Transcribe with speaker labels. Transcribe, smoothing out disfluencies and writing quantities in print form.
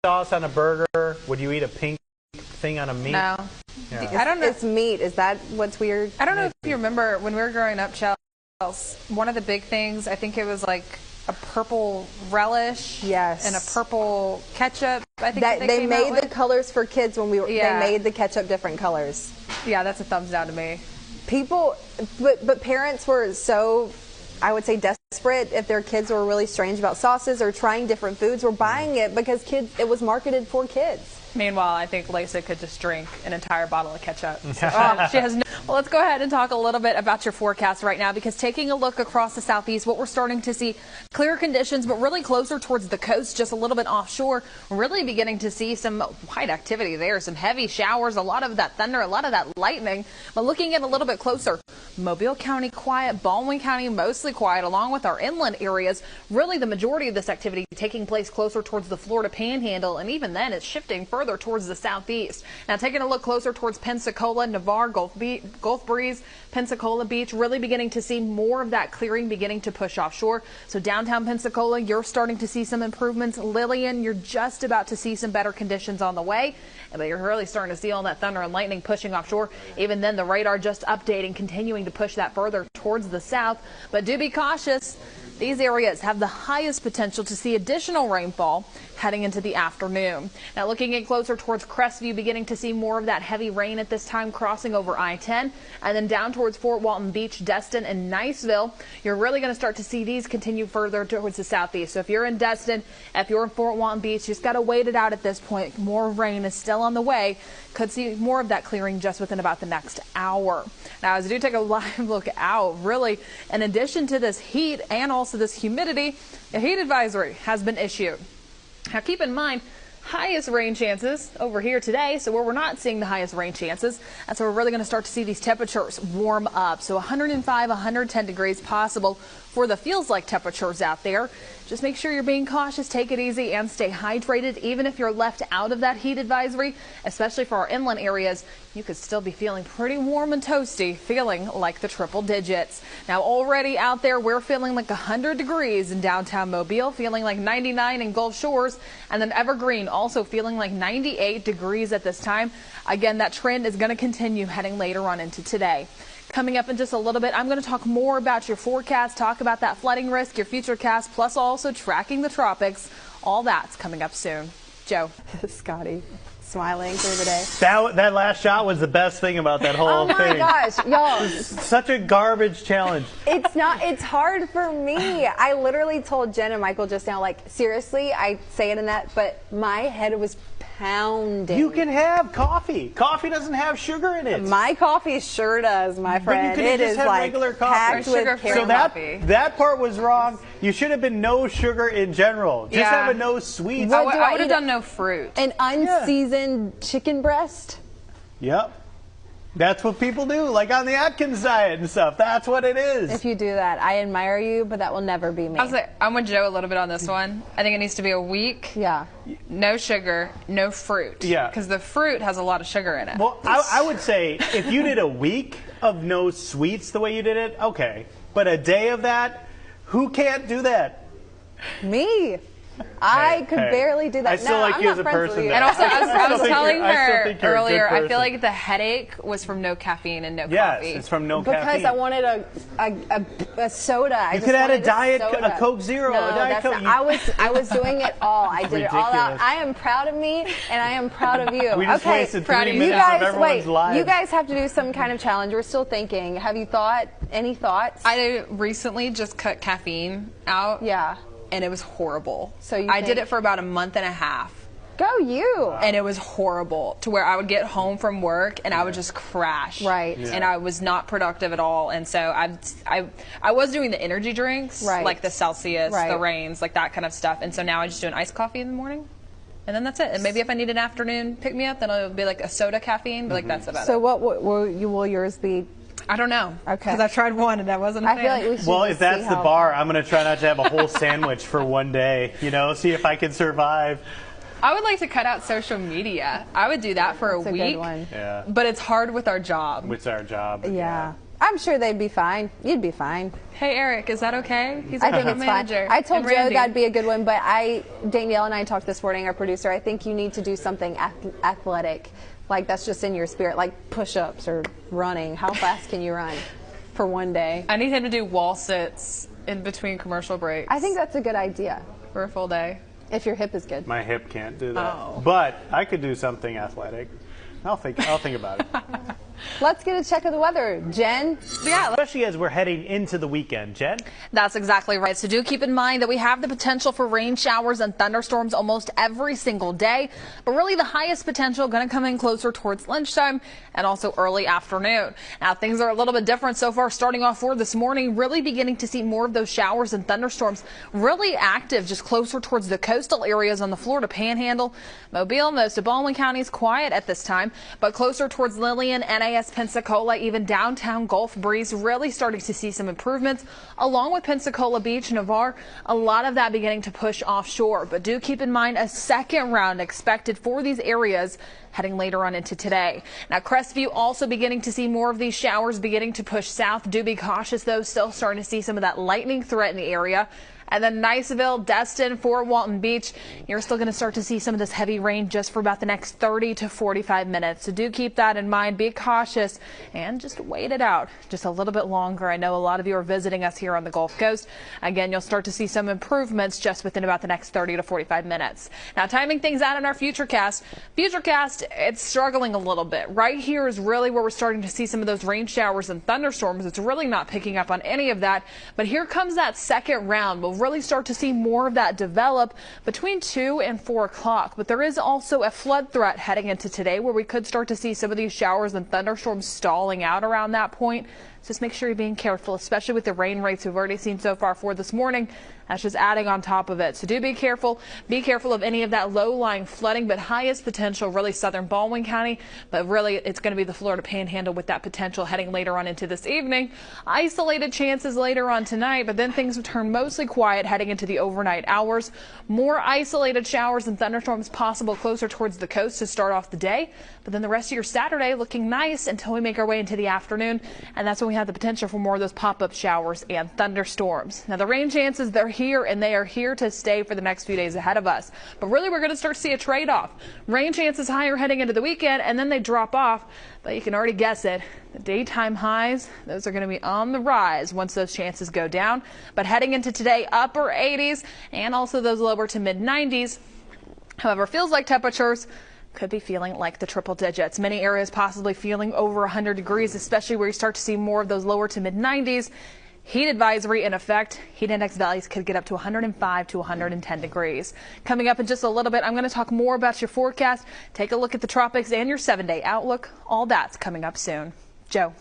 Speaker 1: sauce on a burger? Would you eat a pink thing on a meat?
Speaker 2: No.
Speaker 1: Yeah.
Speaker 3: I don't know. It's meat. Is that what's weird?
Speaker 2: I don't know if you remember when we were growing up, Chels, one of the big things, I think it was like a purple relish.
Speaker 3: Yes.
Speaker 2: And a purple ketchup. I think
Speaker 3: that they made the
Speaker 2: with.
Speaker 3: colors for kids when we were.
Speaker 2: Yeah.
Speaker 3: They made the ketchup different colors.
Speaker 2: Yeah, that's a thumbs down to me.
Speaker 3: People, but parents were so, I would say, desperate if their kids were really strange about sauces or trying different foods, were buying it because it was marketed for kids.
Speaker 2: Meanwhile, I think Lisa could just drink an entire bottle of ketchup. So, she has no. Well, let's go ahead and talk a little bit about your forecast right now, because taking a look across the southeast, what we're starting to see clear conditions, but really closer towards the coast, just a little bit offshore, really beginning to see some wide activity there, some heavy showers, a lot of that thunder, a lot of that lightning. But looking at a little bit closer, Mobile County quiet, Baldwin County mostly quiet, along with our inland areas. Really the majority of this activity taking place closer towards the Florida Panhandle, and even then it's shifting further towards the southeast. Now taking a look closer towards Pensacola, Navarre, Gulf Breeze, Pensacola Beach, really beginning to see more of that clearing beginning to push offshore. So downtown Pensacola, you're starting to see some improvements. Lillian, you're just about to see some better conditions on the way. But you're really starting to see all that thunder and lightning pushing offshore. Even then, the radar just updating, continuing to push that further towards the south. But do be cautious. These areas have the highest potential to see additional rainfall heading into the afternoon. Now looking in closer towards Crestview, beginning to see more of that heavy rain at this time crossing over I-10, and then down towards Fort Walton Beach, Destin, and Niceville. You're really going to start to see these continue further towards the southeast. So if you're in Destin, if you're in Fort Walton Beach, you just got to wait it out at this point. More rain is still on the way. Could see more of that clearing just within about the next hour. Now, as I do take a live look out, really, in addition to this heat and also this humidity, a heat advisory has been issued. Now, keep in mind, highest rain chances over here today. So where we're not seeing the highest rain chances, that's where we're really going to start to see these temperatures warm up. So 105, 110 degrees possible for the feels like temperatures out there. Just make sure you're being cautious, take it easy, and stay hydrated. Even if you're left out of that heat advisory, especially for our inland areas, you could still be feeling pretty warm and toasty, feeling like the triple digits. Now already out there, we're feeling like 100 degrees in downtown Mobile, feeling like 99 in Gulf Shores, and then Evergreen also feeling like 98 degrees at this time. Again, that trend is going to continue heading later on into today. Coming up in just a little bit, I'm going to talk more about your forecast, talk about that flooding risk, your futurecast, plus also tracking the tropics. All that's coming up soon. Joe.
Speaker 3: Scotty smiling through the day.
Speaker 1: That last shot was the best thing about that whole thing.
Speaker 3: Oh my gosh, y'all.
Speaker 1: Such a garbage challenge.
Speaker 3: It's not, it's hard for me. I literally told Jen and Michael just now, like, seriously, I say it in that, but my head was pounding.
Speaker 1: You can have coffee. Coffee doesn't have sugar in it.
Speaker 3: My coffee sure does, my friend.
Speaker 1: But you could just have
Speaker 3: like
Speaker 1: regular coffee.
Speaker 3: packed with
Speaker 1: So that part was wrong. You should have been no sugar in general. Just have a no sweets.
Speaker 2: I would have done no fruit.
Speaker 3: An unseasoned chicken breast?
Speaker 1: Yep. That's what people do, like on the Atkins diet and stuff. That's what it is.
Speaker 3: If you do that, I admire you, but that will never be me.
Speaker 2: I'm with Joe a little bit on this one. I think it needs to be a week.
Speaker 3: Yeah.
Speaker 2: No sugar, no fruit.
Speaker 1: Yeah.
Speaker 2: Because the fruit has a lot of sugar in it.
Speaker 1: Well, I would say if you did a week of no sweets the way you did it, okay. But a day of that, who can't do that?
Speaker 3: Me. I could barely do that.
Speaker 1: I still like
Speaker 3: I'm
Speaker 1: you
Speaker 3: not
Speaker 1: as a
Speaker 3: friends with
Speaker 1: person.
Speaker 3: you.
Speaker 2: And also, I was telling her earlier, I feel
Speaker 1: person.
Speaker 2: like the headache was from no caffeine and no
Speaker 1: Yes,
Speaker 2: coffee.
Speaker 1: it's from no
Speaker 3: Because
Speaker 1: caffeine.
Speaker 3: I wanted a soda.
Speaker 1: You could add a diet, a Coke Zero,
Speaker 3: no,
Speaker 1: a Diet Coke.
Speaker 3: I was doing it all. I did it all out.
Speaker 1: Ridiculous.
Speaker 3: I am proud of me, and I am proud of you.
Speaker 1: We just
Speaker 3: okay,
Speaker 1: wasted
Speaker 2: proud
Speaker 1: 3
Speaker 2: of you.
Speaker 1: minutes of everyone's lives.
Speaker 3: You guys have to do some kind of challenge. We're still thinking. Have you thought any thoughts?
Speaker 2: I recently just cut caffeine out.
Speaker 3: Yeah.
Speaker 2: And it was horrible.
Speaker 3: So
Speaker 2: I did it for about a month and a half.
Speaker 3: Go you.
Speaker 2: And it was horrible to where I would get home from work and I would just crash.
Speaker 3: Right.
Speaker 1: Yeah.
Speaker 2: And I was not productive at all. And so I was doing the energy drinks,
Speaker 3: Right.
Speaker 2: like the Celsius,
Speaker 3: Right.
Speaker 2: the Reigns, like that kind of stuff. And so now I just do an iced coffee in the morning. And then that's it. And maybe if I need an afternoon pick me up, then it'll be like a soda caffeine. But like that's about
Speaker 3: So
Speaker 2: it.
Speaker 3: what will yours be?
Speaker 2: I don't know.
Speaker 3: Okay.
Speaker 2: Because I tried one and I wasn't a
Speaker 3: I
Speaker 2: fan.
Speaker 3: feel like we should.
Speaker 1: Well,
Speaker 3: just
Speaker 1: if that's
Speaker 3: see
Speaker 1: the
Speaker 3: how-
Speaker 1: bar, I'm going to try not to have a whole sandwich for one day, see if I can survive.
Speaker 2: I would like to cut out social media. I would do that for
Speaker 3: That's
Speaker 2: a
Speaker 3: a
Speaker 2: week.
Speaker 3: good one.
Speaker 1: Yeah.
Speaker 2: But it's hard with our job.
Speaker 1: It's our job.
Speaker 3: Yeah. I'm sure they'd be fine. You'd be fine.
Speaker 2: Hey, Eric, is that okay? He's
Speaker 3: I
Speaker 2: our
Speaker 3: think it's
Speaker 2: manager.
Speaker 3: fine. I told
Speaker 2: And
Speaker 3: Joe
Speaker 2: Randy.
Speaker 3: that'd be a good one, but Danielle and I talked this morning, our producer, I think you need to do something athletic. Like that's just in your spirit, like push-ups or running. How fast can you run for one day?
Speaker 2: I need him to do wall sits in between commercial breaks.
Speaker 3: I think that's a good idea,
Speaker 2: for a full day.
Speaker 3: if your hip is good.
Speaker 1: My hip can't do that.
Speaker 2: Oh.
Speaker 1: But I could do something athletic. I'll think about it.
Speaker 3: Let's get a check of the weather. Jen?
Speaker 2: Yeah,
Speaker 1: Especially as we're heading into the weekend. Jen?
Speaker 2: that's exactly right. So do keep in mind that we have the potential for rain showers and thunderstorms almost every single day. But really the highest potential going to come in closer towards lunchtime and also early afternoon. Now things are a little bit different so far starting off for this morning. Really beginning to see more of those showers and thunderstorms really active just closer towards the coastal areas on the Florida Panhandle. Mobile, most of Baldwin County is quiet at this time, but closer towards Lillian, NAS, Pensacola, even downtown Gulf Breeze, really starting to see some improvements along with Pensacola Beach, Navarre, a lot of that beginning to push offshore. But do keep in mind a second round expected for these areas heading later on into today. Now Crestview also beginning to see more of these showers beginning to push south. Do be cautious though, still starting to see some of that lightning threat in the area. And then Niceville, Destin, Fort Walton Beach, you're still going to start to see some of this heavy rain just for about the next 30 to 45 minutes. So do keep that in mind. Be cautious and just wait it out just a little bit longer. I know a lot of you are visiting us here on the Gulf Coast. Again, you'll start to see some improvements just within about the next 30 to 45 minutes. Now, timing things out in our Futurecast. Futurecast, it's struggling a little bit. Right here is really where we're starting to see some of those rain showers and thunderstorms. It's really not picking up on any of that. But here comes that second round. We'll really start to see more of that develop between 2 and 4 o'clock. But there is also a flood threat heading into today where we could start to see some of these showers and thunderstorms stalling out around that point. Just make sure you're being careful, especially with the rain rates we've already seen so far for this morning. That's just adding on top of it. So do be careful. Be careful of any of that low-lying flooding, but highest potential really southern Baldwin County. But really, it's going to be the Florida Panhandle with that potential heading later on into this evening. Isolated chances later on tonight, but then things will turn mostly quiet heading into the overnight hours. More isolated showers and thunderstorms possible closer towards the coast to start off the day. But then the rest of your Saturday looking nice until we make our way into the afternoon. And that's when we have the potential for more of those pop-up showers and thunderstorms. Now the rain chances, they're here and they are here to stay for the next few days ahead of us. But really we're going to start to see a trade-off. Rain chances higher heading into the weekend and then they drop off. But you can already guess it. The daytime highs, those are going to be on the rise once those chances go down. But heading into today, upper 80s and also those lower to mid 90s. However, feels like temperatures could be feeling like the triple digits. Many areas possibly feeling over 100 degrees, especially where you start to see more of those lower to mid 90s. Heat advisory in effect. Heat index values could get up to 105 to 110 degrees. Coming up in just a little bit, I'm going to talk more about your forecast. Take a look at the tropics and your 7-day outlook. All that's coming up soon. Joe.